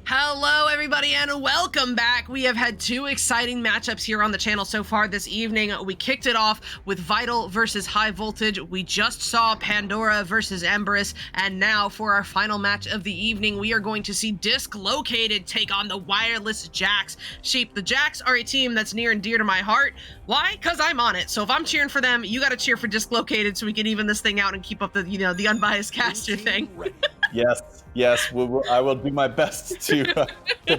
Hello everybody and welcome back. We have had two exciting matchups here on the channel so far this evening. We kicked it off with Vital versus High Voltage. We just saw Pandora versus Emberus, and now for our final match of the evening, we are going to see Dislocated take on the Wireless Jacks. Sheep, the Jacks are a team that's near and dear to my heart. Why? Because I'm on it. So if I'm cheering for them, you got to cheer for Dislocated so we can even this thing out and keep up the, the unbiased caster thing. Yes, I will do my best to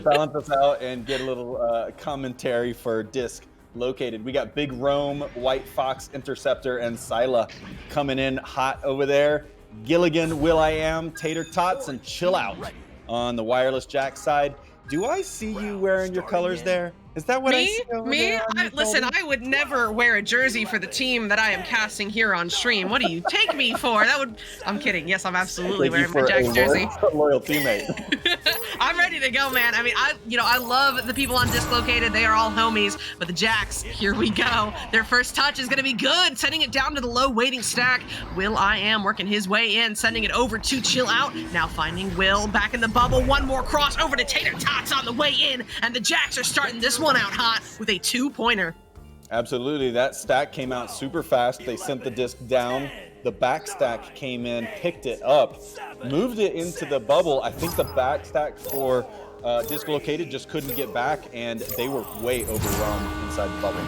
balance us out and get a little commentary for Dislocated. We got Big Rome, White Fox, Interceptor, and Scylla coming in hot over there. Gilligan, Will.i.am, Tater Tots, and Chill Out on the Wireless Jack side. Do I see you wearing your colors there? Is that what I see over there? Listen, I would never wear a jersey for the team that I am casting here on stream. What do you take me for? I'm kidding. Yes, I'm absolutely wearing my Jack's jersey. Loyal teammate. I'm ready to go, man. I mean, I love the people on Dislocated. They are all homies, but the Jacks, here we go. Their first touch is going to be good, sending it down to the low waiting stack. Will.i.am working his way in, sending it over to Chill Out. Now finding Will back in the bubble. One more cross over to Tater Tots on the way in, and the Jacks are starting this one out hot with a 2-pointer. Absolutely, that stack came out super fast. They sent the disc down. The back stack came in, picked it up, moved it into the bubble. I think the back stack for Dislocated just couldn't get back, and they were way overwhelmed inside the bubble.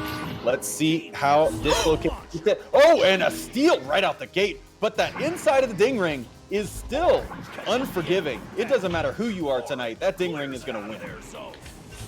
Let's see how Dislocated gets it. Oh, and a steal right out the gate. But that inside of the ding ring is still unforgiving. It doesn't matter who you are tonight. That ding ring is going to win.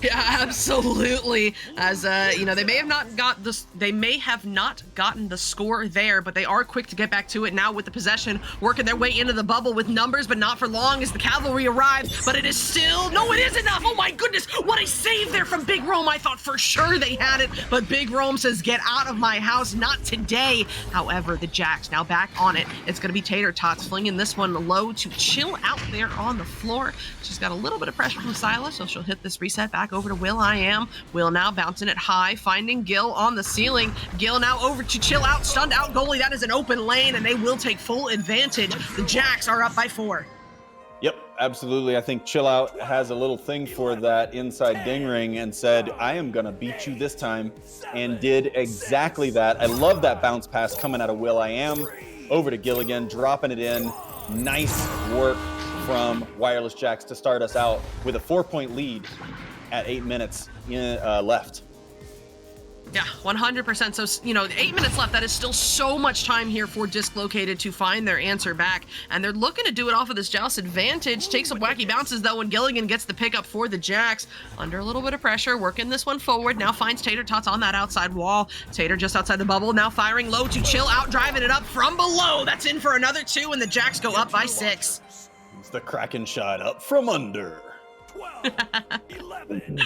Yeah, absolutely. As they may have not gotten the score there, but they are quick to get back to it now with the possession, working their way into the bubble with numbers, but not for long as the cavalry arrives. But it is still it is enough. Oh my goodness, what a save there from Big Rome. I thought for sure they had it, but Big Rome says, "Get out of my house, not today." However, the Jacks now back on it. It's going to be Tater Tots flinging this one low to Chill Out there on the floor. She's got a little bit of pressure from Scylla, so she'll hit this reset back over to Will.i.am. Will now bouncing it high, finding Gil on the ceiling. Gil now over to Chill Out, stunned out goalie. That is an open lane, and they will take full advantage. The Jacks are up by 4. Yep, absolutely. I think Chill Out has a little thing for that inside ding ring and said, "I am going to beat you this time," and did exactly that. I love that bounce pass coming out of Will.i.am over to Gilligan, dropping it in. Nice work from Wireless Jacks to start us out with a 4-point lead at 8 minutes left. Yeah, 100%. So, 8 minutes left. That is still so much time here for Dislocated to find their answer back. And they're looking to do it off of this Joust advantage. Take some wacky bounces, though, when Gilligan gets the pickup for the Jacks. Under a little bit of pressure, working this one forward. Now finds Tater Tots on that outside wall. Tater just outside the bubble. Now firing low to Chill Out, driving it up from below. That's in for another 2, and the Jacks go up by 6. It's the Kraken shot up from under.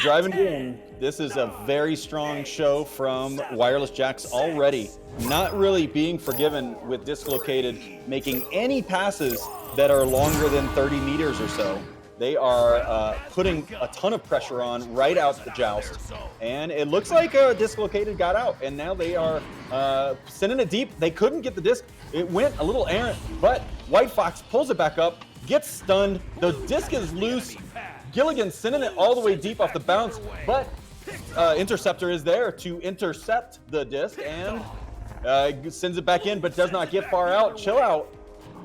Driving in. This is a very strong show from Wireless Jacks already. Not really being forgiven with Dislocated making any passes that are longer than 30 meters or so. They are putting a ton of pressure on right out the Joust. And it looks like Dislocated got out, and now they are sending it deep. They couldn't get the disc. It went a little errant, but White Fox pulls it back up, gets stunned. The disc is loose. Gilligan sending it all the way deep off the bounce, but Interceptor is there to intercept the disc and sends it back in, but does not get far out. Chill Out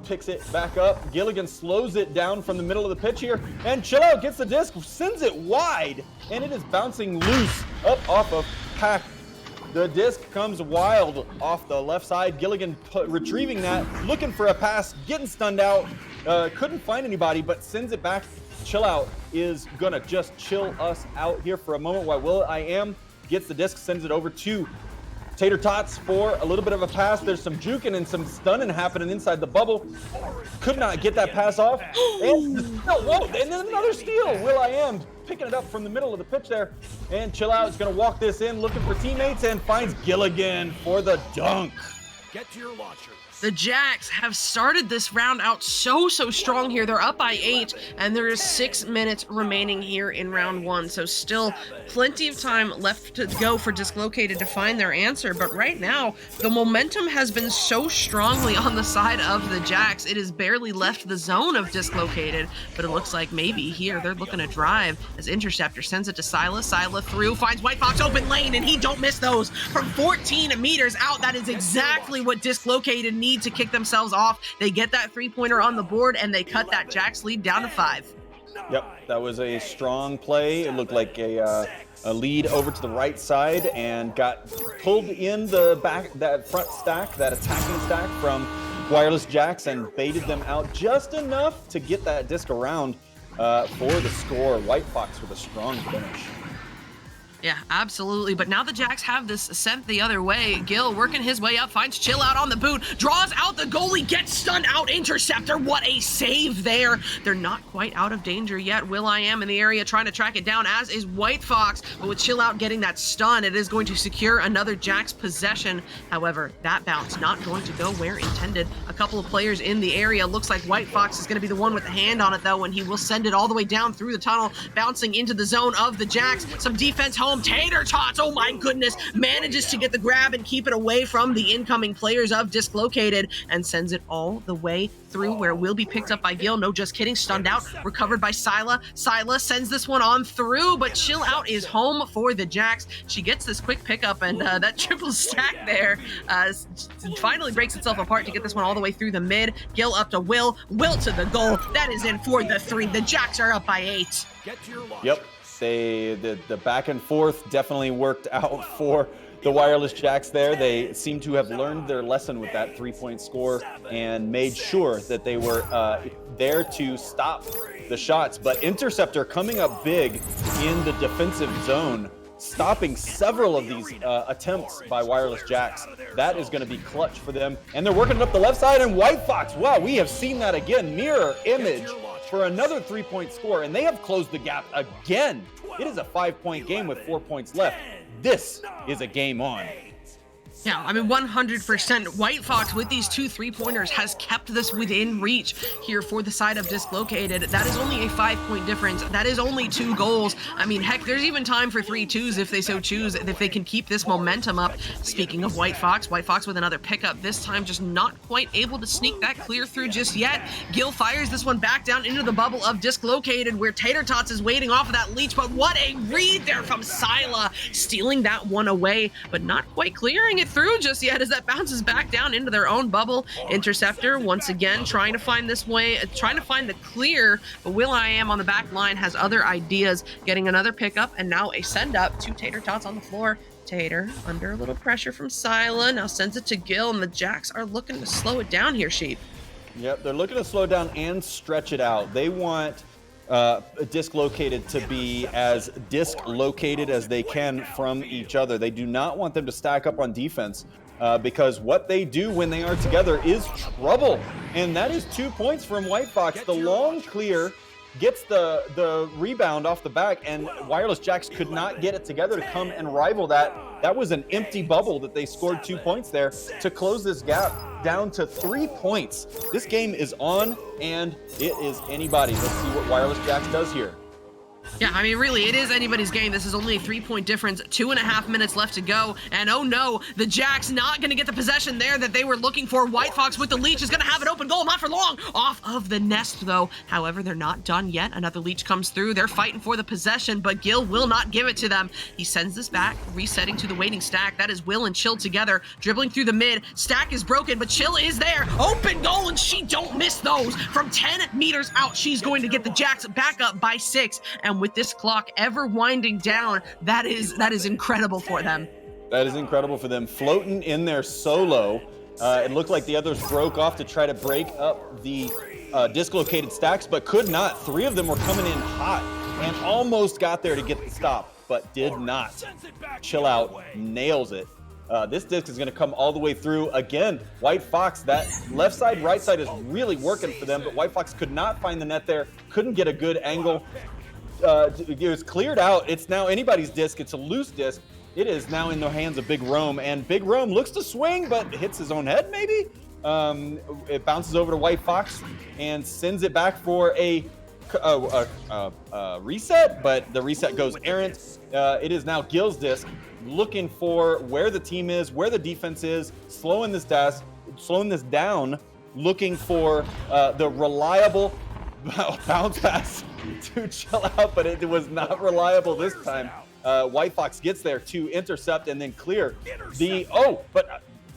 picks it back up. Gilligan slows it down from the middle of the pitch here, and Chill Out gets the disc, sends it wide, and it is bouncing loose up off of Pack. The disc comes wild off the left side. Gilligan retrieving that, looking for a pass, getting stunned out. Couldn't find anybody, but sends it back. Chill Out is gonna just chill us out here for a moment while Will.i.am gets the disc, sends it over to Tater Tots for a little bit of a pass. There's some juking and some stunning happening inside the bubble. Could not get that pass off. And then another steal. Will.i.am picking it up from the middle of the pitch there. And Chill Out is gonna walk this in, looking for teammates, and finds Gilligan for the dunk. Get to your launchers. The Jacks have started this round out so strong here. They're up by 8, and there is 6 minutes remaining here in round 1. So still plenty of time left to go for Dislocated to find their answer. But right now, the momentum has been so strongly on the side of the Jacks. It has barely left the zone of Dislocated, but it looks like maybe here they're looking to drive as Interceptor sends it to Syla. Syla through, finds White Fox open lane, and he don't miss those from 14 meters out. That is exactly what Dislocated need to kick themselves off. They get that 3-pointer on the board, and they cut that Jacks lead down to 5. Yep, that was a strong play. It looked like a lead over to the right side and got pulled in the back, that front stack, that attacking stack from Wireless Jacks, and baited them out just enough to get that disc around for the score. White Fox with a strong finish. Yeah, absolutely. But now the Jacks have this sent the other way. Gil working his way up, finds Chill Out on the boot, draws out the goalie, gets stunned out. Interceptor, what a save there. They're not quite out of danger yet. will.i.am in the area trying to track it down, as is White Fox. But with Chill Out getting that stun, it is going to secure another Jacks possession. However, that bounce not going to go where intended. A couple of players in the area. Looks like White Fox is going to be the one with the hand on it, though, and he will send it all the way down through the tunnel, bouncing into the zone of the Jacks. Some defense home. Tater Tots, oh my goodness, manages to get the grab and keep it away from the incoming players of Dislocated, and sends it all the way through where it will be picked up by Gil. No, just kidding, stunned out, recovered by Syla. Syla sends this one on through, but Chill Out is home for the Jacks. She gets this quick pickup, and that triple stack there finally breaks itself apart to get this one all the way through the mid. Gil up to Will to the goal. That is in for the 3. The Jacks are up by 8. Yep. The back and forth definitely worked out for the Wireless Jacks there. They seem to have learned their lesson with that 3-point score and made sure that they were there to stop the shots. But Interceptor coming up big in the defensive zone, stopping several of these attempts by Wireless Jacks. That is going to be clutch for them. And they're working it up the left side, and White Fox, wow, we have seen that again. Mirror image for another 3-point score, and they have closed the gap again. It is a 5-point game with 4 points left. This is a game on. Yeah, I mean, 100%. White Fox with these 2 3-pointers has kept this within reach here for the side of Dislocated. That is only a 5-point difference. That is only 2 goals. I mean, heck, there's even time for 3 twos if they so choose, if they can keep this momentum up. Speaking of White Fox with another pickup, this time just not quite able to sneak that clear through just yet. Gil fires this one back down into the bubble of Dislocated, where Tater Tots is waiting off of that leech, but what a read there from Syla, stealing that one away, but not quite clearing it through just yet as that bounces back down into their own bubble. Interceptor once again trying to find this way, trying to find the clear, but will.i.am on the back line has other ideas, getting another pickup and now a send up to Tater Tots on the floor. Tater under a little pressure from Syla, now sends it to Gil, and the Jacks are looking to slow it down here, Sheep. Yep, they're looking to slow down and stretch it out. They want Dislocated to be as dislocated as they can from each other. They do not want them to stack up on defense because what they do when they are together is trouble. And that is 2 points from White Fox. The long clear gets the rebound off the back, and Wireless Jacks could not get it together to come and rival that. That was an empty bubble that they scored 2 points there to close this gap down to 3 points. This game is on, and it is anybody. Let's see what Wireless Jacks does here. Yeah, I mean, really, it is anybody's game. This is only a 3-point difference, 2.5 minutes left to go. And oh no, the Jacks not going to get the possession there that they were looking for. White Fox with the leech is going to have an open goal, not for long. Off of the nest, though. However, they're not done yet. Another leech comes through. They're fighting for the possession, but Gil will not give it to them. He sends this back, resetting to the waiting stack. That is Will and Chill together, dribbling through the mid. Stack is broken, but Chill is there. Open goal, and she don't miss those. From 10 meters out, she's going to get the Jacks back up by 6. And with this clock ever winding down, that is incredible for them. That is incredible for them. Floating in their solo. It looked like the others broke off to try to break up the dislocated stacks, but could not. 3 of them were coming in hot and almost got there to get the stop, but did not. Chill Out nails it. This disc is going to come all the way through. Again, White Fox, that left side, right side is really working for them, but White Fox could not find the net there, couldn't get a good angle. It was cleared out. It's now anybody's disc. It's a loose disc. It is now in the hands of Big Rome, and Big Rome looks to swing, but hits his own head maybe? It bounces over to White Fox and sends it back for a reset, but the reset goes errant. It is now Gil's disc, looking for where the team is, where the defense is, slowing this down, looking for the reliable bounce pass to chill out, but it was not reliable this time. White Fox gets there to intercept and then clear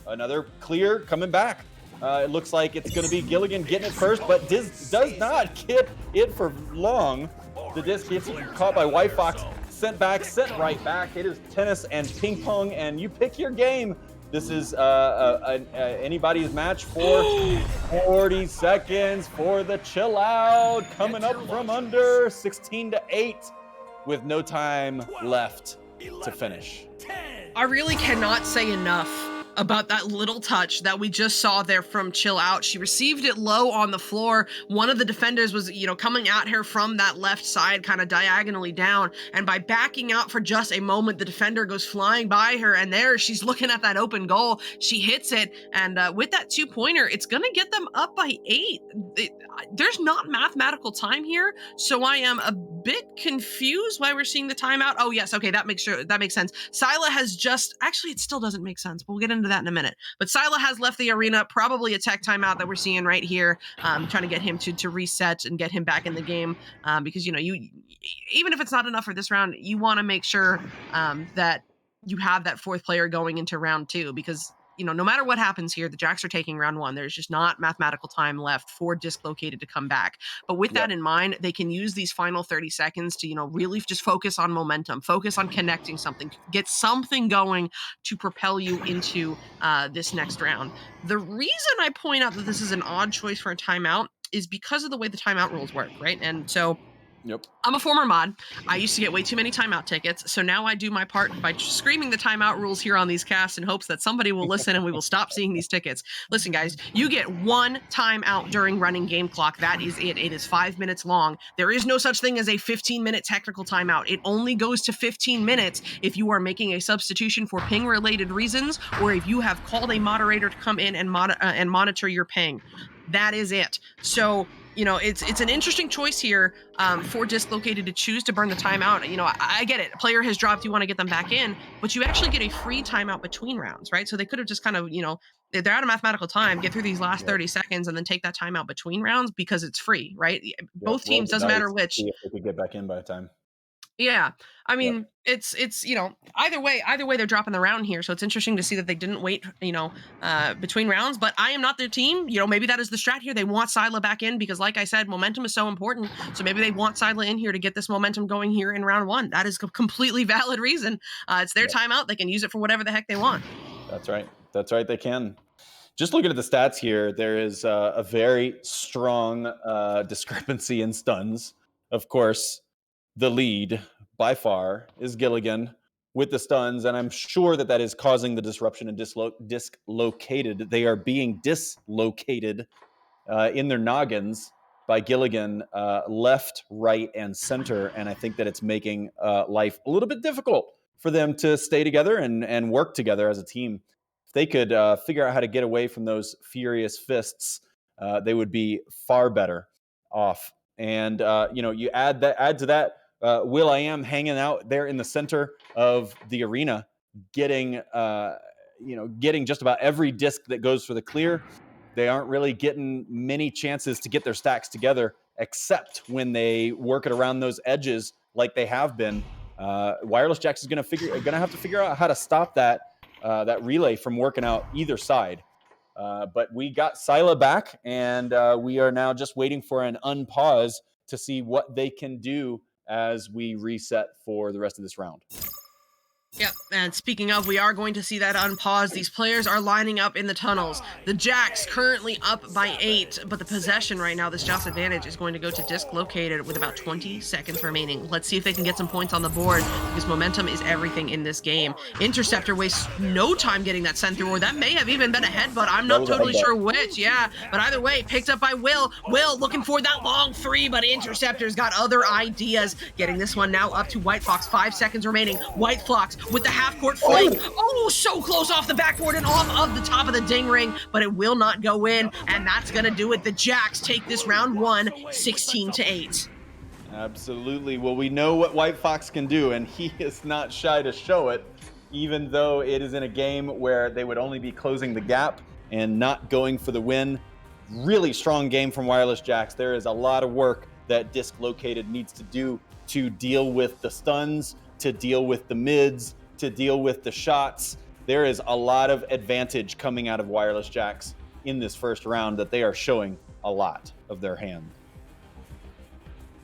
another clear coming back. It looks like it's going to be Gilligan getting it first, but does not get it for long. The disc gets caught by White Fox, sent back, sent right back. It is tennis and ping pong, and you pick your game. This is anybody's match for 40 seconds for the chill out, coming up from under 16-8 with no time left to finish. I really cannot say enough about that little touch that we just saw there from Chill Out. She received it low on the floor. One of the defenders was, coming at her from that left side, kind of diagonally down. And by backing out for just a moment, the defender goes flying by her. And there she's looking at that open goal. She hits it. And with that 2-pointer, it's going to get them up by 8. There's not mathematical time here. So I am a bit confused why we're seeing the timeout. Oh, yes. Okay. That makes sense. Sila has actually, it still doesn't make sense, but we'll get into that in a minute. But Sila has left the arena, probably a tech timeout that we're seeing right here, trying to get him to reset and get him back in the game, because you even if it's not enough for this round, you want to make sure that you have that fourth player going into round 2, because no matter what happens here, the Jacks are taking round 1. There's just not mathematical time left for Dislocated to come back. But with that in mind, they can use these final 30 seconds to, really just focus on momentum, focus on connecting something, get something going to propel you into this next round. The reason I point out that this is an odd choice for a timeout is because of the way the timeout rules work, right? And so I'm a former mod. I used to get way too many timeout tickets. So now I do my part by screaming the timeout rules here on these casts in hopes that somebody will listen and we will stop seeing these tickets. Listen, guys, you get 1 timeout during running game clock. That is it. It is 5 minutes long. There is no such thing as a 15-minute technical timeout. It only goes to 15 minutes if you are making a substitution for ping-related reasons, or if you have called a moderator to come in and monitor your ping. That is it. So it's an interesting choice here for Dislocated to choose to burn the timeout. I get it. A player has dropped. You want to get them back in, but you actually get a free timeout between rounds, right? So they could have just kind of, they're out of mathematical time, get through these last 30 seconds and then take that timeout between rounds because it's free, right? Both teams, doesn't matter which. See if they could get back in by the time. Yeah. I mean, it's either way they're dropping the round here. So it's interesting to see that they didn't wait, between rounds, but I am not their team. Maybe that is the strat here. They want Sila back in because, like I said, momentum is so important. So maybe they want Sila in here to get this momentum going here in round 1. That is a completely valid reason. It's their timeout. They can use it for whatever the heck they want. That's right. They can. Just looking at the stats here, there is a very strong discrepancy in stuns. Of course, the lead by far is Gilligan with the stuns, and I'm sure that is causing the disruption and dislocated. They are being dislocated in their noggins by Gilligan, left, right, and center, and I think that it's making life a little bit difficult for them to stay together and work together as a team. If they could figure out how to get away from those furious fists, they would be far better off. And you add to that. Will.i.am hanging out there in the center of the arena, getting just about every disc that goes for the clear. They aren't really getting many chances to get their stacks together, except when they work it around those edges like they have been. Wireless Jacks is going to have to figure out how to stop that relay from working out either side. But we got Sila back, and we are now just waiting for an unpause to see what they can do as we reset for the rest of this round. Yep, and speaking of, we are going to see that unpause. These players are lining up in the tunnels. The Jacks currently up by 8, but the possession right now, this Joss advantage, is going to go to Dislocated with about 20 seconds remaining. Let's see if they can get some points on the board, because momentum is everything in this game. Interceptor wastes no time getting that sent through, or that may have even been a headbutt. I'm not totally sure which, but either way, picked up by Will. Will looking for that long 3, but Interceptor's got other ideas. Getting this one now up to White Fox, 5 seconds remaining. White Fox with the half-court fling. Oh, so close off the backboard and off of the top of the ding ring, but it will not go in, and that's going to do it. The Jacks take this round 1, 16-8. Absolutely. Well, we know what White Fox can do, and he is not shy to show it, even though it is in a game where they would only be closing the gap and not going for the win. Really strong game from Wireless Jacks. There is a lot of work that Dislocated needs to do to deal with the stuns, to deal with the mids, to deal with the shots. There is a lot of advantage coming out of Wireless Jacks in this first round that they are showing a lot of their hand.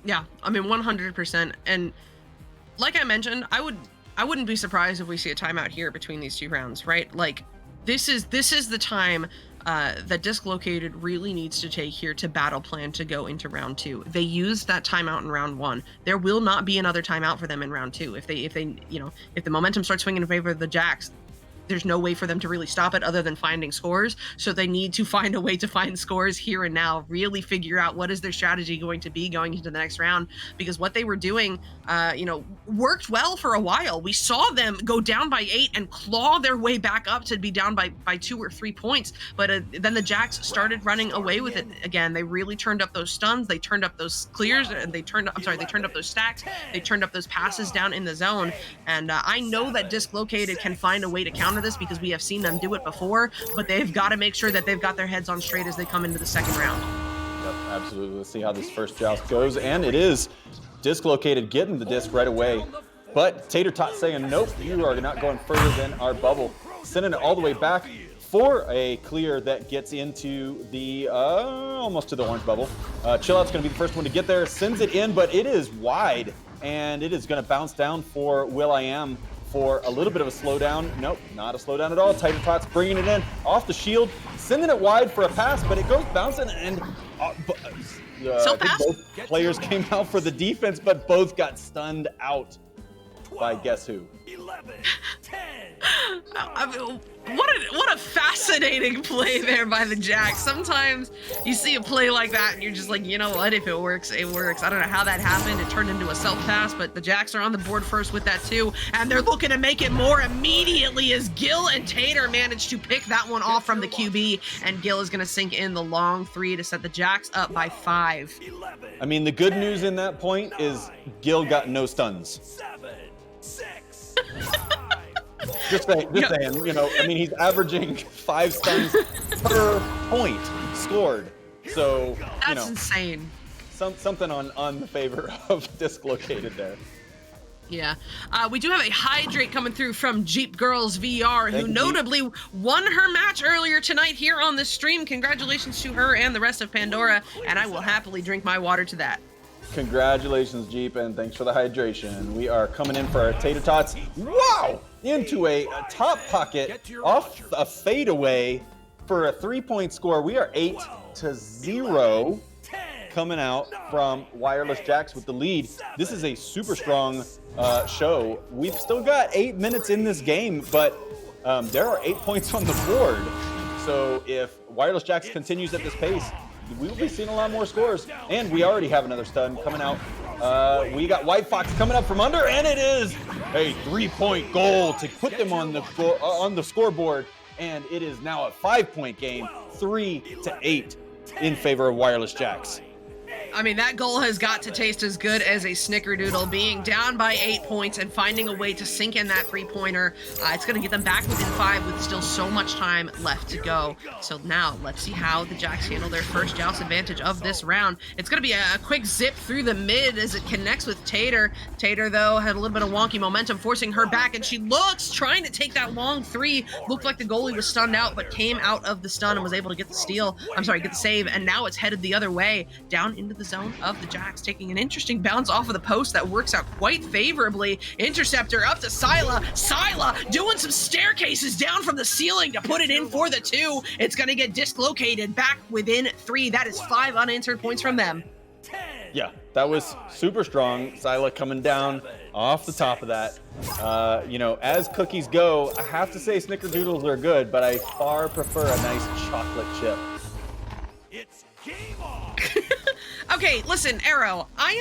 Yeah, I mean 100%. And like I mentioned, I wouldn't be surprised if we see a timeout here between these two rounds, right? Like this is the time that Dislocated really needs to take here to battle plan to go into round 2. They used that timeout in round 1. There will not be another timeout for them in round 2. If the momentum starts swinging in favor of the Jacks, there's no way for them to really stop it other than finding scores. So they need to find a way to find scores here and now, really figure out what is their strategy going to be going into the next round, because what they were doing, worked well for a while. We saw them go down by 8 and claw their way back up to be down by 2 or 3 points. But then the Jacks started running away with it again. They really turned up those stuns. They turned up those clears, and they turned up those stacks. They turned up those passes down in the zone. And I know that Dislocated can find a way to counter this because we have seen them do it before, but they've got to make sure that they've got their heads on straight as they come into the second round. Yep, absolutely. Let's see how this first joust goes. And it is Dislocated getting the disc right away. But Tater Tot saying, nope, you are not going further than our bubble. Sending it all the way back for a clear that gets into the, almost to the orange bubble. Chillout's going to be the first one to get there. Sends it in, but it is wide. And it is going to bounce down for will.i.am for a little bit of a slowdown. Nope, not a slowdown at all. Tater Tots bringing it in off the shield, sending it wide for a pass, but it goes bouncing, and I think both players came out for the defense, but both got stunned out by guess who? 11, 10. I mean, what a fascinating play there by the Jacks. Sometimes you see a play like that and you're just like, you know what, if it works, it works. I don't know how that happened. It turned into a self-pass, but the Jacks are on the board first with that too, and they're looking to make it more immediately as Gil and Tater manage to pick that one off from the QB, and Gil is going to sink in the long 3 to set the Jacks up by 5. I mean, the good news in that point is Gil got no stuns. 7, 6, Just saying, I mean, he's averaging 5 stuns per point scored. So, That's insane. Something on the favor of Dislocated there. Yeah. We do have a hydrate coming through from Jeep Girls VR, who notably won her match earlier tonight here on the stream. Congratulations to her and the rest of Pandora, and I will happily drink my water to that. Congratulations, Jeep, and thanks for the hydration. We are coming in for our Tater Tots. Wow! Into a top pocket off a fadeaway for a 3-point score. We are 8-0 coming out from Wireless Jacks with the lead. This is a super strong show. We've still got 8 minutes in this game, but there are 8 points on the board. So if Wireless Jacks continues at this pace, we will be seeing a lot more scores. And we already have another stun coming out. We got White Fox coming up from under, and it is a 3-point goal to put them on the scoreboard. And it is now a 5-point game, 3-8 in favor of Wireless Jacks. I mean, that goal has got to taste as good as a snickerdoodle. Being down by 8 points and finding a way to sink in that 3-pointer, it's going to get them back within 5 with still so much time left to go. So now let's see how the Jacks handle their first joust advantage of this round. It's going to be a quick zip through the mid as it connects with Tater. Tater, though, had a little bit of wonky momentum, forcing her back, and she looks trying to take that long 3. Looked like the goalie was stunned out, but came out of the stun and was able to get the get the save, and now it's headed the other way, down into the zone of the Jacks, taking an interesting bounce off of the post that works out quite favorably. Interceptor up to Sila. Sila doing some staircases down from the ceiling to put it in for the 2. It's going to get Dislocated back within 3. That is 5 unanswered points from them. Yeah, that was super strong. Sila coming down off the top of that. As cookies go, I have to say snickerdoodles are good, but I far prefer a nice chocolate chip. It's game on. Okay, listen, Arrow, I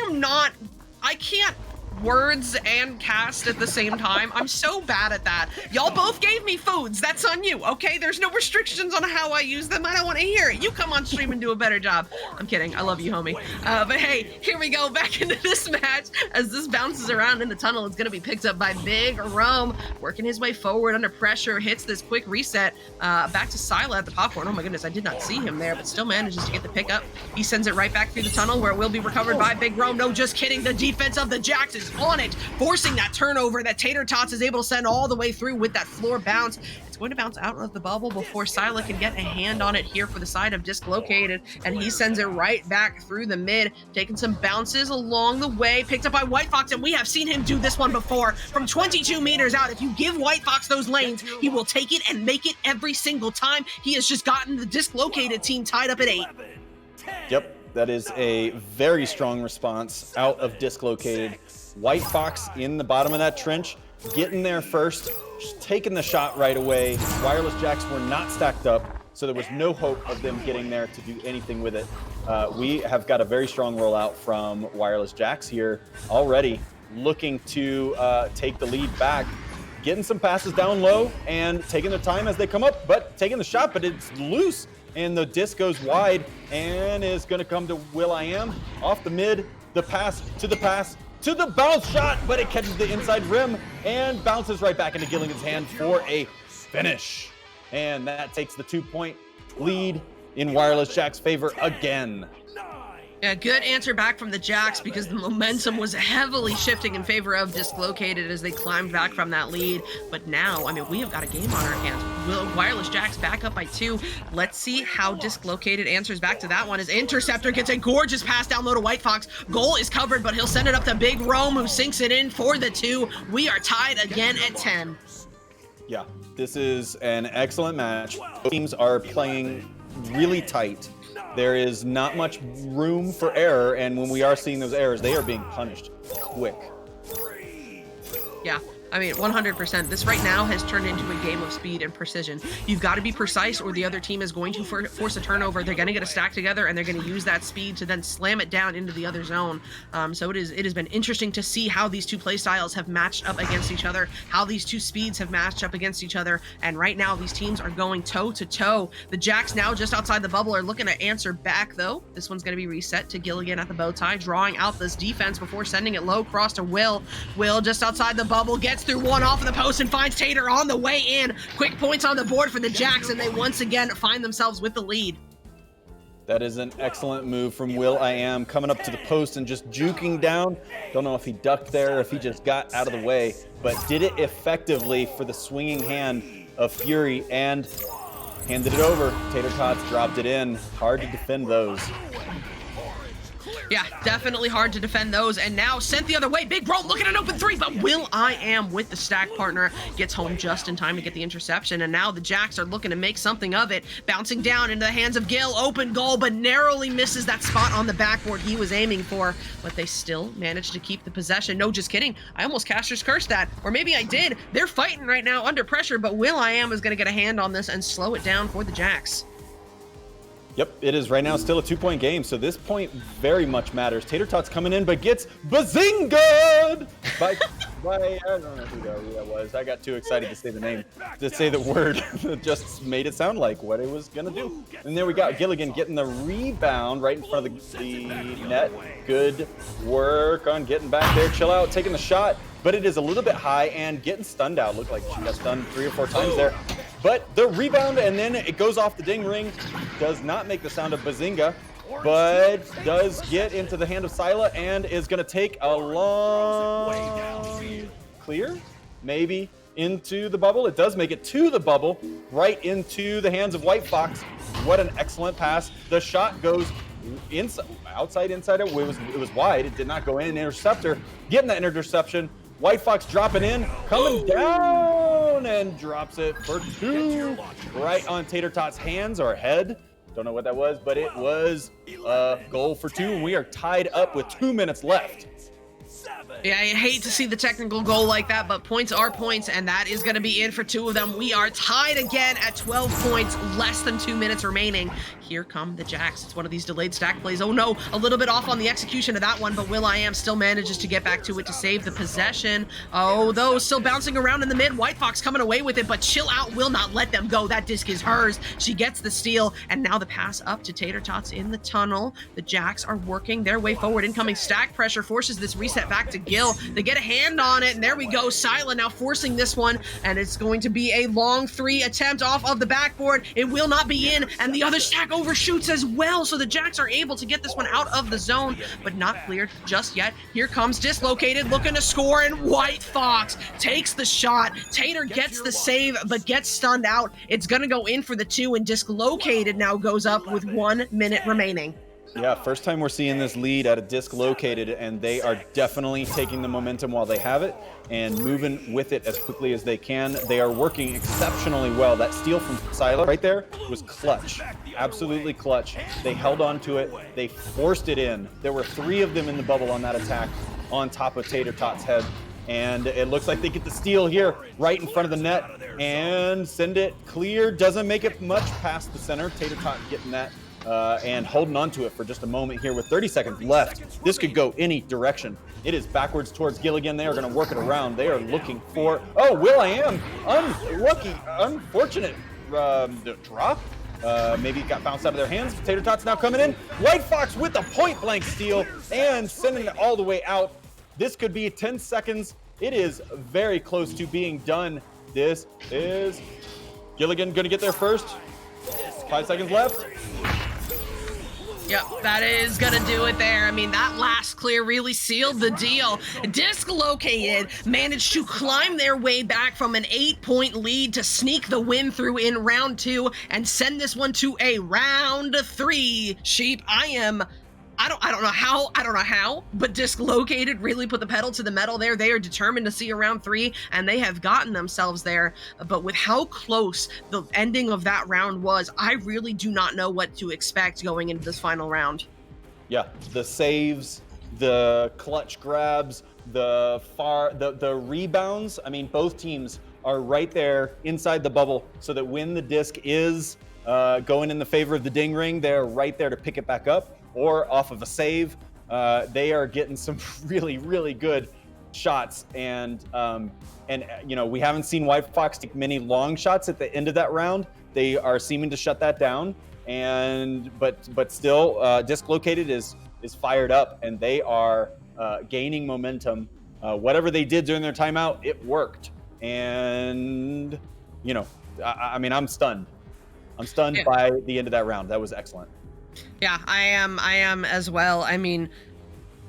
can't words and cast at the same time. I'm so bad at that. Y'all both gave me foods. That's on you, okay? There's no restrictions on how I use them. I don't want to hear it. You come on stream and do a better job. I'm kidding. I love you, homie. But hey, here we go back into this match. As this bounces around in the tunnel, it's going to be picked up by Big Rome, working his way forward under pressure, hits this quick reset. Back to Sila at the popcorn. Oh my goodness, I did not see him there, but still manages to get the pick up. He sends it right back through the tunnel where it will be recovered by Big Rome. No, just kidding. The defense of the Jax is on it, forcing that turnover that Tater Tots is able to send all the way through with that floor bounce. It's going to bounce out of the bubble before Sila can get a hand on it here for the side of Dislocated, and he sends it right back through the mid, taking some bounces along the way, picked up by White Fox, and we have seen him do this one before from 22 meters out. If you give White Fox those lanes, he will take it and make it every single time. He has just gotten the Dislocated team tied up at 8. Yep, that is a very strong response out of Dislocated. White Fox in the bottom of that trench, getting there first, taking the shot right away. Wireless Jacks were not stacked up, so there was no hope of them getting there to do anything with it. We have got a very strong rollout from Wireless Jacks here already, looking to take the lead back, getting some passes down low and taking their time as they come up, but taking the shot, but it's loose. And the disc goes wide and is going to come to will.i.am off the mid, the pass, to the bounce shot, but it catches the inside rim and bounces right back into Gilligan's hand for a finish. And that takes the 2-point lead in Wireless Jack's favor again. Yeah, good answer back from the Jacks because the momentum was heavily shifting in favor of Dislocated as they climbed back from that lead. But now, I mean, we have got a game on our hands. Wireless Jacks back up by 2. Let's see how Dislocated answers back to that one as Interceptor gets a gorgeous pass down low to White Fox. Goal is covered, but he'll send it up to Big Rome, who sinks it in for the 2. We are tied again at 10. Yeah, this is an excellent match. Both teams are playing really tight. There is not much room for error, and when we are seeing those errors, they are being punished quick. Yeah, I mean, 100%. This right now has turned into a game of speed and precision. You've got to be precise or the other team is going to force a turnover. They're going to get a stack together and they're going to use that speed to then slam it down into the other zone. So it has been interesting to see how these two play styles have matched up against each other, how these two speeds have matched up against each other. And right now these teams are going toe to toe. The Jacks now just outside the bubble are looking to answer back though. This one's going to be reset to Gilligan at the bow tie, drawing out this defense before sending it low cross to Will. Will just outside the bubble gets through one off of the post and finds Tater on the way in. Quick points on the board for the Jacks, and they once again find themselves with the lead. That is an excellent move from will.i.am, coming up to the post and just juking down. Don't know if he ducked there or if he just got out of the way, but did it effectively for the swinging hand of Fury and handed it over. Tater Tots dropped it in. Hard to defend those. Yeah, definitely hard to defend those. And now sent the other way. Big Rome looking at an open 3, but will.i.am with the stack partner gets home just in time to get the interception. And now the Jacks are looking to make something of it. Bouncing down into the hands of Gil. Open goal, but narrowly misses that spot on the backboard he was aiming for. But they still managed to keep the possession. No, just kidding. I almost Caster's cursed that. Or maybe I did. They're fighting right now under pressure, but will.i.am is going to get a hand on this and slow it down for the Jacks. Yep, it is right now still a 2-point game, so this point very much matters. Tater Tots coming in, but gets bazinga'd by I don't know who that was. I got too excited to say the name, to say the word. That just made it sound like what it was gonna do. And there we got Gilligan getting the rebound right in front of the net. Good work on getting back there. Chill out, taking the shot, but it is a little bit high and getting stunned out. Looked like she got stunned 3 or 4 times there. But the rebound, and then it goes off the ding ring. Does not make the sound of bazinga, but does get into the hand of Sila and is going to take a long clear, maybe, into the bubble. It does make it to the bubble, right into the hands of White Fox. What an excellent pass. The shot goes inside, outside, inside. It was wide. It did not go in. Interceptor getting that interception. White Fox dropping in, coming down, and drops it for 2 right on Tater Tot's hands or head. Don't know what that was, but it was a goal for 2, and we are tied up with 2 minutes left. Yeah, I hate to see the technical goal like that, but points are points, and that is going to be it for 2 of them. We are tied again at 12 points, less than 2 minutes remaining. Here come the Jacks. It's one of these delayed stack plays. Oh no, a little bit off on the execution of that one, but will.i.am still manages to get back to it to save the possession. Oh, though, still bouncing around in the mid. White Fox coming away with it, but Chill Out will not let them go. That disc is hers. She gets the steal, and now the pass up to Tater Tots in the tunnel. The Jacks are working their way forward. Incoming stack pressure forces this reset back to Gil. They get a hand on it, and there we go. Syla now forcing this one, and it's going to be a long 3 attempt off of the backboard. It will not be in, and the other stack overshoots as well, so the Jacks are able to get this one out of the zone, but not cleared just yet. Here comes Dislocated, looking to score, and White Fox takes the shot. Tater gets the save, but gets stunned out. It's going to go in for the 2, and Dislocated now goes up with 1 minute remaining. Yeah, first time we're seeing this lead at a Dislocated, and they are definitely taking the momentum while they have it and moving with it as quickly as they can. They are working exceptionally well. That steal from Syla right there was clutch, absolutely clutch. They held on to it. They forced it in. There were 3 of them in the bubble on that attack on top of Tater Tot's head. And it looks like they get the steal here right in front of the net and send it clear. Doesn't make it much past the center. Tater Tot getting that and holding on to it for just a moment here with 30 seconds left. This could go any direction. It is backwards towards Gilligan. They are going to work it around. They are looking for, oh, will.i.am, unlucky, unfortunate drop. Maybe it got bounced out of their hands. Tater Tots now coming in. White Fox with a point blank steal and sending it all the way out. This could be 10 seconds. It is very close to being done. This is Gilligan going to get there first. 5 seconds left. Yep, that is gonna do it there. I mean, that last clear really sealed the deal. Dislocated managed to climb their way back from an 8-point lead to sneak the win through in round 2 and send this one to a round 3. Sheep, I don't know how, but Dislocated really put the pedal to the metal there. They are determined to see a round 3, and they have gotten themselves there. But with how close the ending of that round was, I really do not know what to expect going into this final round. Yeah, the saves, the clutch grabs, the rebounds. I mean, both teams are right there inside the bubble, so that when the disc is going in the favor of the ding ring, they're right there to pick it back up. Or off of a save. They are getting some really, really good shots. And you know, we haven't seen White Fox take many long shots at the end of that round. They are seeming to shut that down. But still, Dislocated is fired up, and they are gaining momentum. Whatever they did during their timeout, it worked. And you know, I mean, I'm stunned. I'm stunned by the end of that round. That was excellent. Yeah, I am as well. I mean,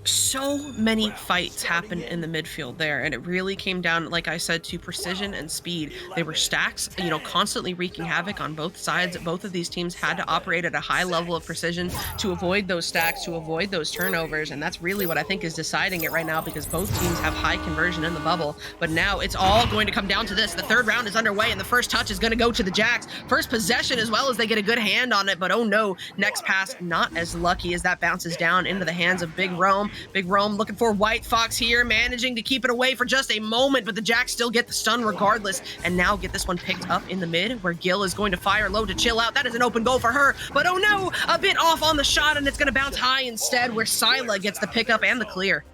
so many fights happened in the midfield there, and it really came down, like I said, to precision and speed. They were stacks, you know, constantly wreaking havoc on both sides. Both of these teams had to operate at a high level of precision to avoid those stacks, to avoid those turnovers, and that's really what I think is deciding it right now, because both teams have high conversion in the bubble. But now it's all going to come down to this. The third round is underway, and the first touch is going to go to the Jacks. First possession, as well as they get a good hand on it, but oh no, next pass not as lucky as that bounces down into the hands of Big Rome. Big Rome looking for White Fox here, managing to keep it away for just a moment, but the Jacks still get the stun regardless, and now get this one picked up in the mid, where Gil is going to fire low to Chill Out. That is an open goal for her, but oh no, a bit off on the shot, and it's going to bounce high instead, where Syla gets the pickup and the clear.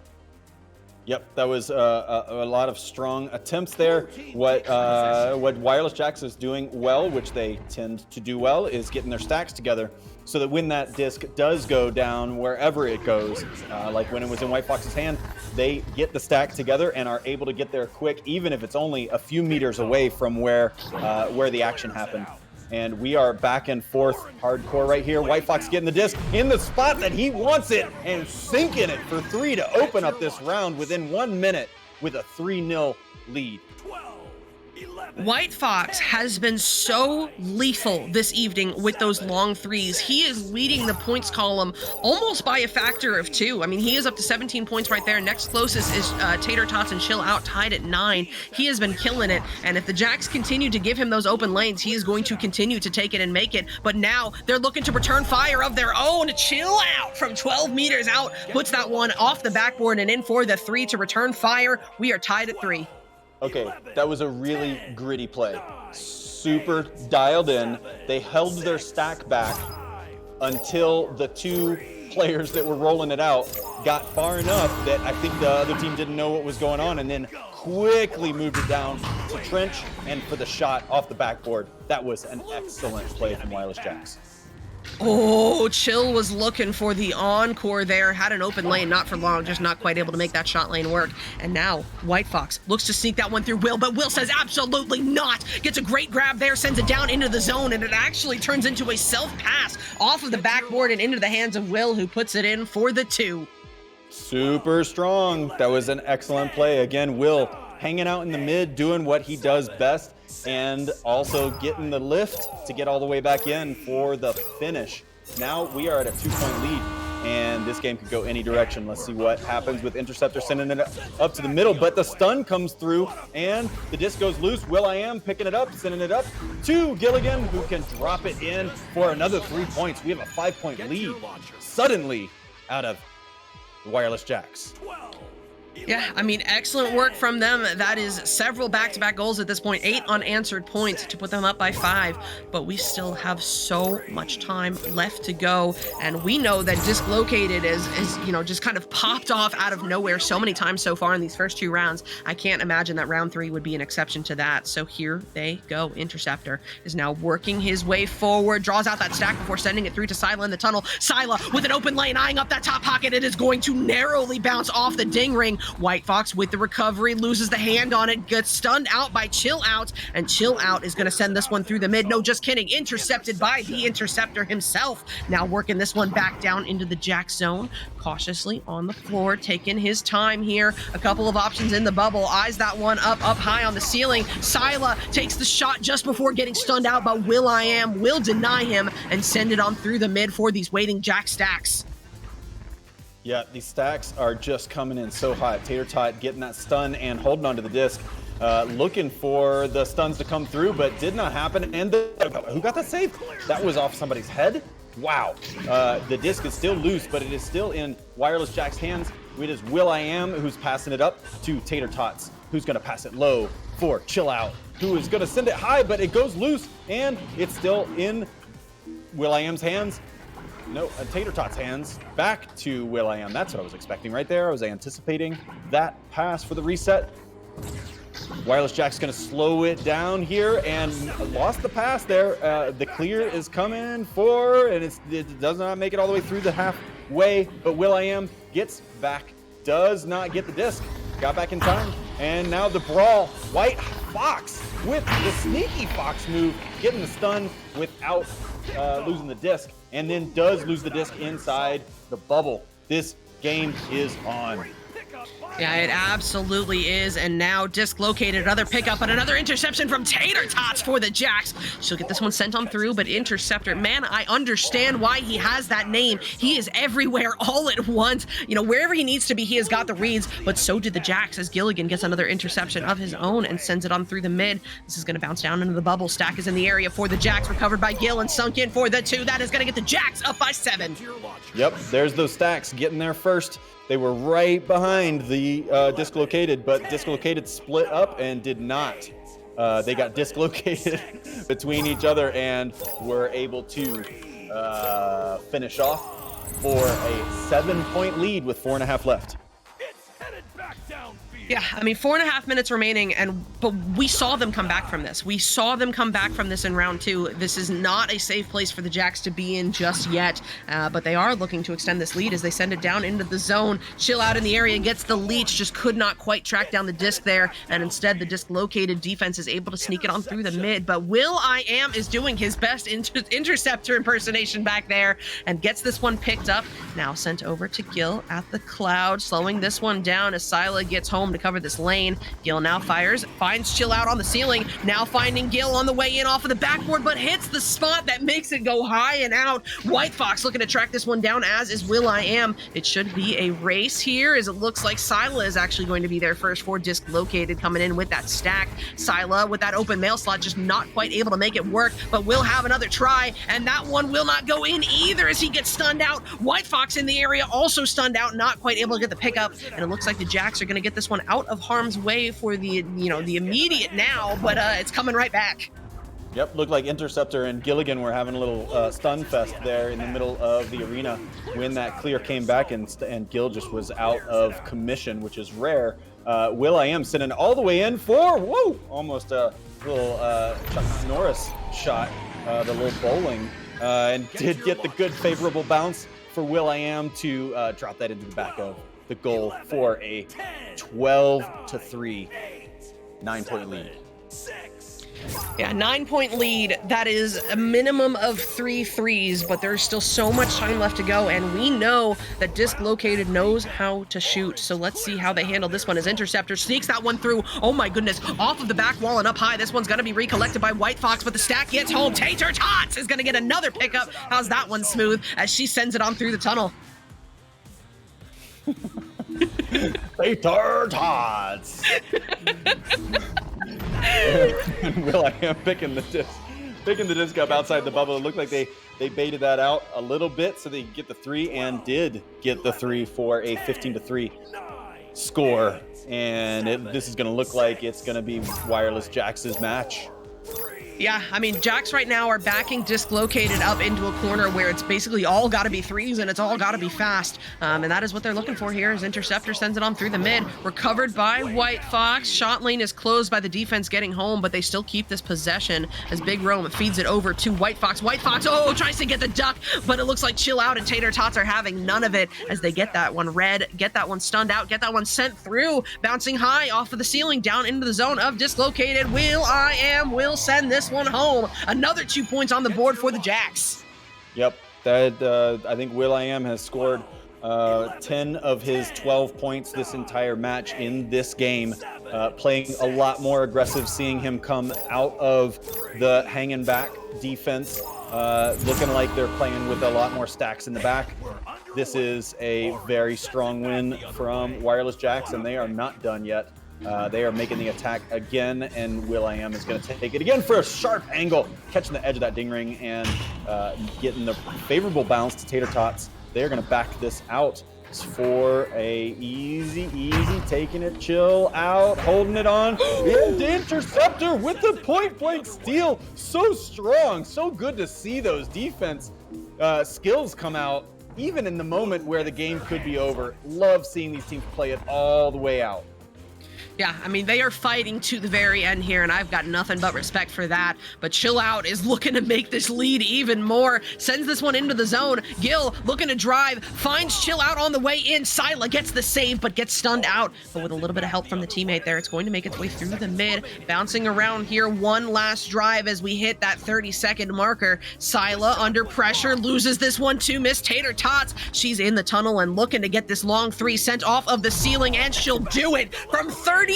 Yep, that was a lot of strong attempts there. What Wireless Jacks is doing well, which they tend to do well, is getting their stacks together, so that when that disc does go down, wherever it goes, like when it was in White Fox's hand, they get the stack together and are able to get there quick, even if it's only a few meters away from where the action happened. And we are back and forth hardcore right here. White Fox getting the disc in the spot that he wants it and sinking it for 3 to open up this round within 1 minute with a 3-0 lead. 12, 11, White Fox has been so lethal this evening with those long threes. He is leading the points column almost by a factor of 2. I mean, he is up to 17 points right there. Next closest is Tater Tots and Chill Out, tied at 9. He has been killing it, and if the Jacks continue to give him those open lanes, he is going to continue to take it and make it. But now they're looking to return fire of their own. Chill Out from 12 meters out puts that one off the backboard and in for the 3 to return fire. We are tied at 3. Okay, that was a really gritty play. Super dialed in. They held their stack back until the 2 players that were rolling it out got far enough that I think the other team didn't know what was going on, and then quickly moved it down to Trench and for the shot off the backboard. That was an excellent play from Wireless Jacks. Oh, Chill was looking for the encore there, had an open lane, not for long, just not quite able to make that shot lane work. And now White Fox looks to sneak that one through Will, but Will says absolutely not. Gets a great grab there, sends it down into the zone, and it actually turns into a self-pass off of the backboard and into the hands of Will, who puts it in for the 2. Super strong. That was an excellent play. Again, Will hanging out in the mid, doing what he does best, and also getting the lift to get all the way back in for the finish. Now we are at a 2-point lead, and this game could go any direction. Let's see what happens with Interceptor sending it up to the middle, but the stun comes through, and the disc goes loose. Will.i.am picking it up, sending it up to Gilligan, who can drop it in for another 3 points. We have a 5-point lead suddenly out of the Wireless Jacks. Yeah, I mean, excellent work from them. That is several back-to-back goals at this point, 8 unanswered points to put them up by 5, but we still have so much time left to go, and we know that Dislocated is you know, just kind of popped off out of nowhere so many times so far in these first 2 rounds. I can't imagine that round 3 would be an exception to that, so here they go. Interceptor is now working his way forward, draws out that stack before sending it through to Sila in the tunnel. Sila with an open lane, eyeing up that top pocket. It is going to narrowly bounce off the ding ring. White Fox with the recovery, loses the hand on it, gets stunned out by Chill Out, and Chill Out is going to send this one through the mid. No, just kidding. Intercepted by the Interceptor himself. Now working this one back down into the Jack zone. Cautiously on the floor, taking his time here. A couple of options in the bubble. Eyes that one up high on the ceiling. Sila takes the shot just before getting stunned out, but Will.i.am will deny him and send it on through the mid for these waiting Jack stacks. Yeah, these stacks are just coming in so hot. Tater Tot getting that stun and holding onto the disc, looking for the stuns to come through, but did not happen. And who got that save? That was off somebody's head. Wow. The disc is still loose, but it is still in Wireless Jack's hands. It is Will.i.am who's passing it up to Tater Tots, who's going to pass it low for Chill Out, who is going to send it high, but it goes loose, and it's still in Will.i.am's hands. No, Tater Tot's hands back to Will.i.am. That's what I was expecting right there. I was anticipating that pass for the reset. Wireless Jack's going to slow it down here and lost the pass there. The clear is coming for, and it does not make it all the way through the halfway, but Will.i.am gets back, does not get the disc, got back in time, and now the brawl. White Fox with the sneaky Fox move, getting the stun without losing the disc, and then does lose the disc inside the bubble. This game is on. Yeah, it absolutely is. And now Dislocated, another pickup, but another interception from Tater Tots for the Jacks. She'll get this one sent on through, but Interceptor, man, I understand why he has that name. He is everywhere all at once. You know, wherever he needs to be, he has got the reads, but so did the Jacks as Gilligan gets another interception of his own and sends it on through the mid. This is going to bounce down into the bubble. Stack is in the area for the Jacks, recovered by Gil and sunk in for the 2. That is going to get the Jacks up by 7. Yep, there's those stacks getting there first. They were right behind the Dislocated, but Dislocated split up and did not. They got dislocated between each other and were able to finish off for a 7-point lead with 4.5 left. It's headed back downfield. Yeah, I mean, 4.5 minutes remaining, but we saw them come back from this. We saw them come back from this in round 2. This is not a safe place for the Jacks to be in just yet, but they are looking to extend this lead as they send it down into the zone. Chill Out in the area, gets the leech, just could not quite track down the disc there, and instead the Dislocated defense is able to sneak it on through the mid, but Will.i.am is doing his best interceptor impersonation back there and gets this one picked up. Now sent over to Gil at the cloud, slowing this one down as Sila gets home to cover this lane. Gil now fires, finds Chill Out on the ceiling, now finding Gil on the way in off of the backboard, but hits the spot that makes it go high and out. White Fox looking to track this one down, as is will.i.am. It should be a race here, as it looks like Sila is actually going to be there first for Disc Located, coming in with that stack. Sila with that open mail slot just not quite able to make it work, but will have another try, and that one will not go in either as he gets stunned out. White Fox in the area also stunned out, not quite able to get the pickup, and it looks like the Jacks are going to get this one out of harm's way for the, the immediate now, but it's coming right back. Yep, looked like Interceptor and Gilligan were having a little stun fest there in the middle of the arena when that clear came back, and Gil just was out of commission, which is rare. will.i.am sending all the way in for, whoa, almost a little Chuck Norris shot, the little bowling, and did get the good favorable bounce for will.i.am to drop that into the back of the goal for a 12-3 9-point lead. Yeah, 9-point lead. That is a minimum of 3 threes, but there's still so much time left to go, and we know that Disc Located knows how to shoot. So let's see how they handle this one as Interceptor sneaks that one through. Oh my goodness, off of the back wall and up high. This one's going to be recollected by White Fox, but the stack gets home. Tater Tots is going to get another pickup. How's that one smooth as she sends it on through the tunnel? Tater Tots! will.i.am picking the disc up outside the bubble. It looked like they baited that out a little bit so they could get the 3, and did get the 3 for a 15-3 score. And this is going to look like it's going to be Wireless Jax's match. Yeah, I mean, Jacks right now are backing Disc Located up into a corner where it's basically all got to be threes and it's all got to be fast. And that is what they're looking for here as Interceptor sends it on through the mid. Recovered by White Fox. Shot lane is closed by the defense getting home, but they still keep this possession as Big Rome feeds it over to White Fox. White Fox, oh, tries to get the duck, but it looks like Chill Out and Tater Tots are having none of it as they get that one red, get that one stunned out, get that one sent through, bouncing high off of the ceiling down into the zone of Disc Located. will.i.am will send this one home. Another 2 points on the board for the Jacks. Yep, that I think will.i.am has scored 10 of his 12 points this entire match in this game, playing a lot more aggressive, seeing him come out of the hanging back defense, looking like they're playing with a lot more stacks in the back. This is a very strong win from Wireless Jacks, and they are not done yet. They are making the attack again, and will.i.am is going to take it again for a sharp angle, catching the edge of that ding ring and getting the favorable bounce to Tater Tots. They're going to back this out for a easy taking it, Chill Out, holding it on. And Interceptor with the point-blank steal. So strong, so good to see those defense skills come out, even in the moment where the game could be over. Love seeing these teams play it all the way out. Yeah, I mean, they are fighting to the very end here, and I've got nothing but respect for that. But Chill Out is looking to make this lead even more. Sends this one into the zone. Gil looking to drive. Finds Chill Out on the way in. Sila gets the save, but gets stunned out. But with a little bit of help from the teammate there, it's going to make its way through the mid. Bouncing around here, one last drive as we hit that 30-second marker. Sila under pressure, loses this one to Miss Tater Tots. She's in the tunnel and looking to get this long 3 sent off of the ceiling, and she'll do it from 38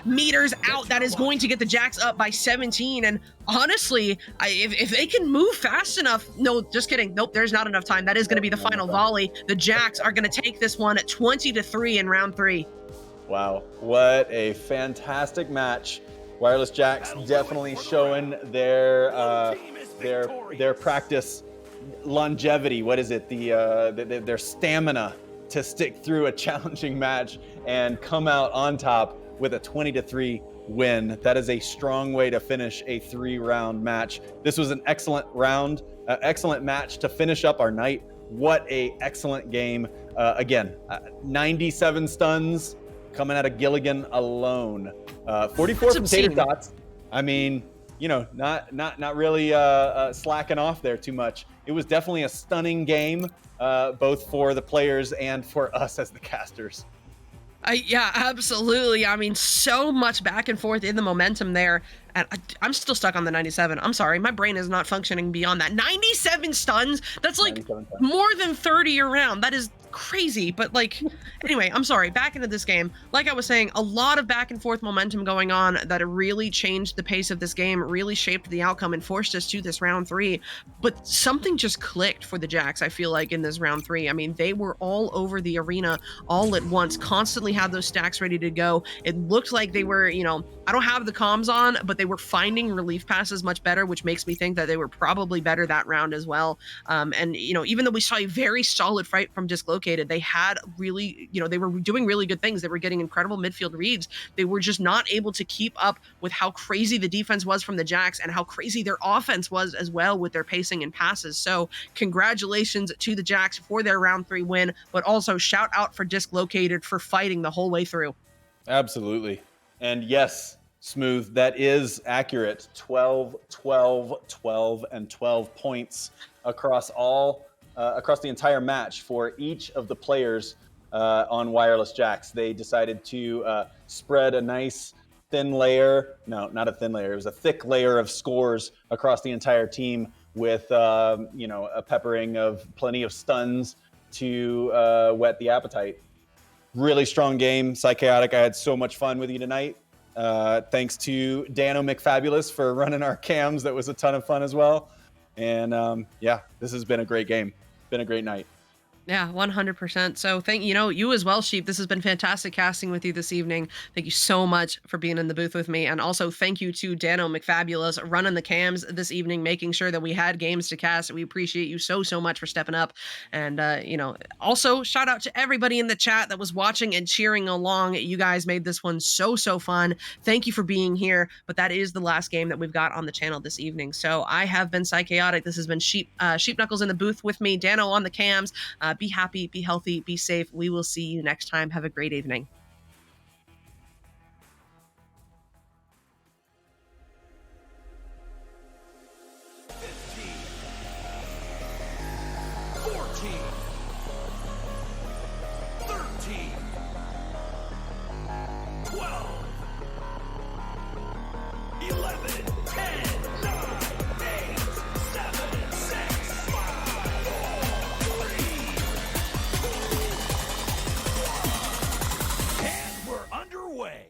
meters out. That is going to get the Jacks up by 17. And honestly, if they can move fast enough, no, just kidding. Nope, there's not enough time. That is going to be the final volley. The Jacks are going to take this one at 20-3 in round 3. Wow, what a fantastic match. Wireless Jacks definitely showing their practice longevity. What is it? Their stamina to stick through a challenging match and come out on top with a 20-3 win. That is a strong way to finish a 3-round match. This was an excellent round, excellent match to finish up our night. What a excellent game. Again, 97 stuns coming out of Gilligan alone. 44 from Tater Tots. I mean, not really slacking off there too much. It was definitely a stunning game, both for the players and for us as the casters. Yeah, absolutely. I mean, so much back and forth in the momentum there. And I'm still stuck on the 97. I'm sorry. My brain is not functioning beyond that. 97 stuns? That's like more than 30 around. That is crazy. But like, anyway, I'm sorry, back into this game. Like I was saying, a lot of back and forth momentum going on that really changed the pace of this game, really shaped the outcome and forced us to this round 3. But something just clicked for the Jacks, I feel like, in this round 3. I mean, they were all over the arena all at once, constantly had those stacks ready to go. It looked like they were, you know, I don't have the comms on, but they were finding relief passes much better, which makes me think that they were probably better that round as well. And, you know, even though we saw a very solid fight from Dislocated, they had really, you know, they were doing really good things. They were getting incredible midfield reads. They were just not able to keep up with how crazy the defense was from the Jacks and how crazy their offense was as well with their pacing and passes. So congratulations to the Jacks for their round 3 win, but also shout out for Dislocated for fighting the whole way through. Absolutely. And yes, Smooth, that is accurate. 12, 12, 12, and 12 points across across the entire match for each of the players on Wireless Jacks. They decided to spread a nice thin layer. No, not a thin layer. It was a thick layer of scores across the entire team with, you know, a peppering of plenty of stuns to whet the appetite. Really strong game. Psychaotic, I had so much fun with you tonight. Thanks to Dano McFabulous for running our cams. That was a ton of fun as well. And yeah, this has been a great game. Been a great night. Yeah, 100%. So you as well, Sheep. This has been fantastic casting with you this evening. Thank you so much for being in the booth with me. And also thank you to Dano McFabulous running the cams this evening, making sure that we had games to cast. We appreciate you so much for stepping up. And, also shout out to everybody in the chat that was watching and cheering along. You guys made this one so fun. Thank you for being here. But that is the last game that we've got on the channel this evening. So I have been Psychaotic. This has been Sheepknuckles in the booth with me, Dano on the cams. Be happy, be healthy, be safe. We will see you next time. Have a great evening. 14, 13, 12, 11, 10, 9, 8, 7, 6, 5, 4, 3, 2, 1. And we're underway.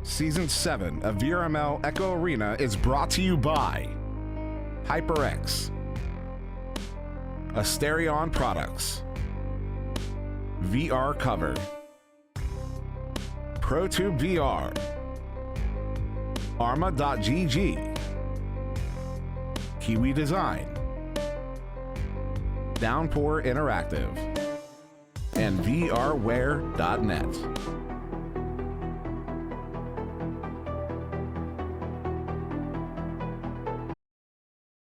Season 7 of VRML Echo Arena is brought to you by HyperX, Asterion Products, VR Cover, ProTube VR, Arma.gg, Kiwi Design, Downpour Interactive, and VRware.net.